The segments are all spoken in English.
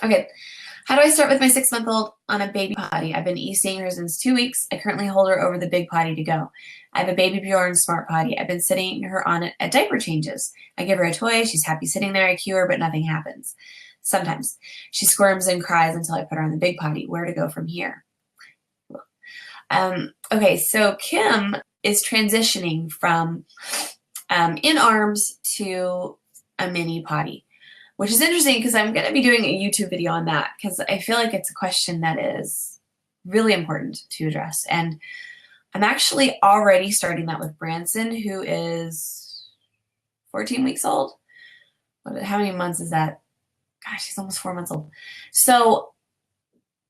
Okay, how do I start with my 6-month-old on a baby potty? I've been ECing her since 2 weeks. I currently hold her over the big potty to go. I have a BabyBjorn Smart Potty. I've been sitting her on it at diaper changes. I give her a toy. She's happy sitting there. I cue her, but nothing happens. Sometimes she squirms and cries until I put her on the big potty. Where to go from here? Okay, so Kim is transitioning from in arms to a mini potty, which is interesting because I'm going to be doing a YouTube video on that because I feel like it's a question that is really important to address. And I'm actually already starting that with Branson, who is 14 weeks old. How many months is that? Gosh, he's almost 4 months old. So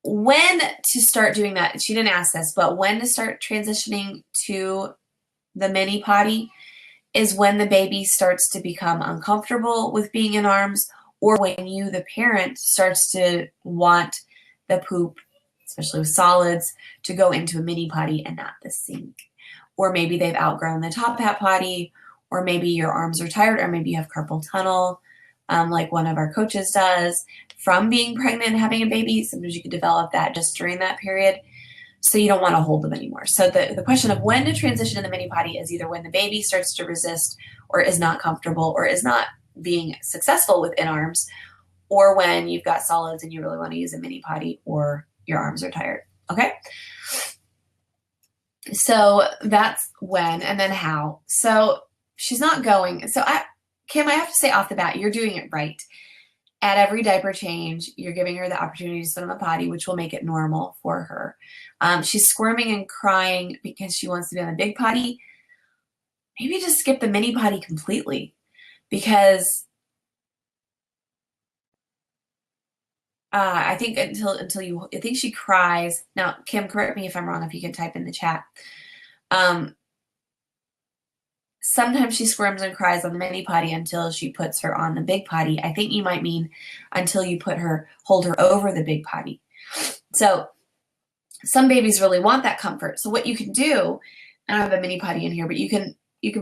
when to start doing that, she didn't ask this, but when to start transitioning to the mini potty is when the baby starts to become uncomfortable with being in arms, or when you, the parent, starts to want the poop, especially with solids, to go into a mini potty and not the sink. Or maybe they've outgrown the top hat potty, or maybe your arms are tired, or maybe you have carpal tunnel, like one of our coaches does from being pregnant and having a baby. Sometimes you can develop that just during that period. So you don't want to hold them anymore. So the question of when to transition to the mini potty is either when the baby starts to resist or is not comfortable or is not being successful with in arms, or when you've got solids and you really want to use a mini potty or your arms are tired. Okay. So that's when, and then how. So she's not going. So Kim, I have to say off the bat, you're doing it right. At every diaper change, you're giving her the opportunity to sit on the potty, which will make it normal for her. She's squirming and crying because she wants to be on the big potty. Maybe just skip the mini potty completely, because I think I think she cries. Now, Kim, correct me if I'm wrong, if you can type in the chat. Sometimes she squirms and cries on the mini potty until she puts her on the big potty. I think you might mean until you hold her over the big potty. So some babies really want that comfort. So what you can do, I don't have a mini potty in here, but you can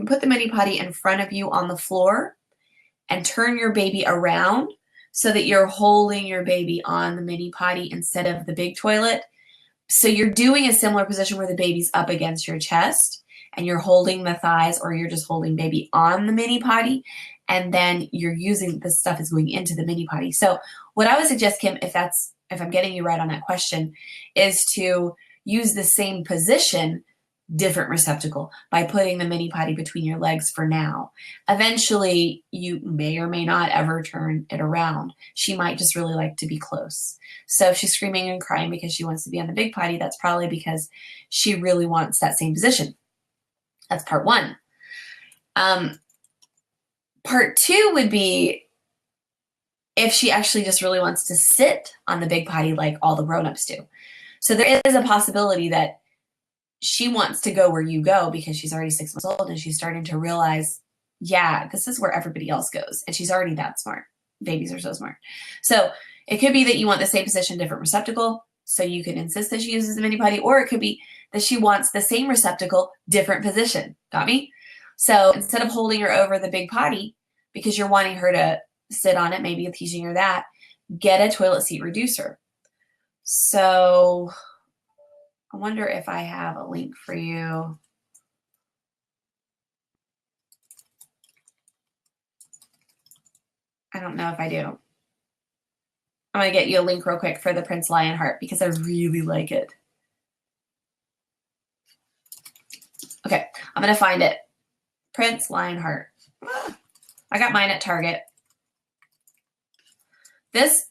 put the mini potty in front of you on the floor and turn your baby around so that you're holding your baby on the mini potty instead of the big toilet. So you're doing a similar position where the baby's up against your chest and you're holding the thighs, or you're just holding baby on the mini potty, and then you're using the stuff is going into the mini potty. So what I would suggest, Kim, if I'm getting you right on that question, is to use the same position, different receptacle, by putting the mini potty between your legs for now. Eventually, you may or may not ever turn it around. She might just really like to be close. So if she's screaming and crying because she wants to be on the big potty, that's probably because she really wants that same position. That's part one. Part two would be if she actually just really wants to sit on the big potty like all the grown-ups do. So there is a possibility that she wants to go where you go because she's already 6 months old and she's starting to realize, yeah, this is where everybody else goes. And she's already that smart. Babies are so smart. So it could be that you want the same position, different receptacle, so you can insist that she uses the mini potty, or it could be that she wants the same receptacle, different position. Got me? So instead of holding her over the big potty because you're wanting her to sit on it, maybe teaching her that, get a toilet seat reducer. So I wonder if I have a link for you. I don't know if I do. I'm going to get you a link real quick for the Prince Lionheart because I really like it. Okay, I'm going to find it. Prince Lionheart. I got mine at Target. This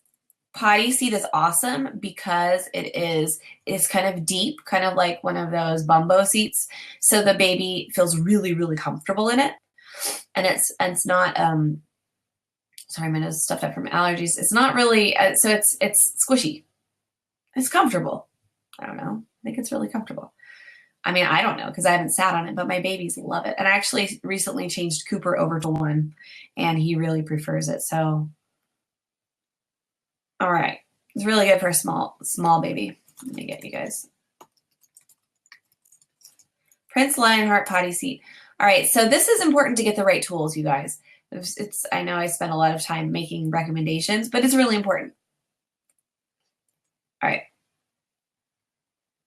potty seat is awesome because it's kind of deep, kind of like one of those bumbo seats. So the baby feels really, really comfortable in it. And it's not, sorry, my nose is stuffed up from allergies. It's not really, so it's squishy. It's comfortable. I don't know. I think it's really comfortable. I mean, I don't know because I haven't sat on it, but my babies love it. And I actually recently changed Cooper over to one, and he really prefers it. So, all right. It's really good for a small baby. Let me get you guys. Prince Lionheart potty seat. All right. So this is important to get the right tools, you guys. I know I spent a lot of time making recommendations, but it's really important. All right.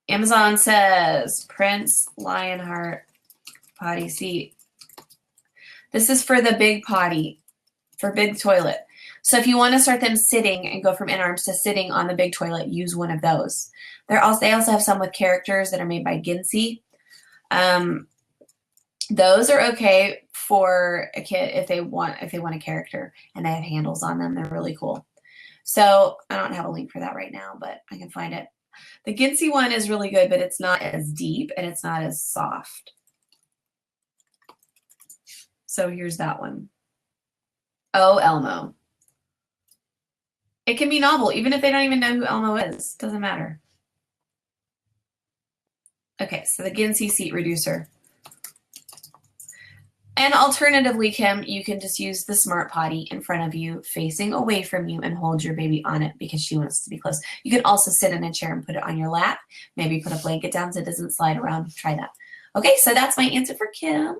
Amazon says Prince Lionheart potty seat. This is for the big potty, for big toilet. So if you want to start them sitting and go from in arms to sitting on the big toilet, use one of those. They also have some with characters that are made by Ginsey. Those are okay for a kid if they want a character, and they have handles on them. They're really cool. So I don't have a link for that right now, but I can find it. The Ginsey one is really good, but it's not as deep and it's not as soft. So here's that one. Oh, Elmo. It can be novel, even if they don't even know who Elmo is. Doesn't matter. Okay, so the Ginsey seat reducer. And alternatively, Kim, you can just use the Smart Potty in front of you, facing away from you, and hold your baby on it because she wants to be close. You can also sit in a chair and put it on your lap. Maybe put a blanket down so it doesn't slide around. Try that. Okay, so that's my answer for Kim.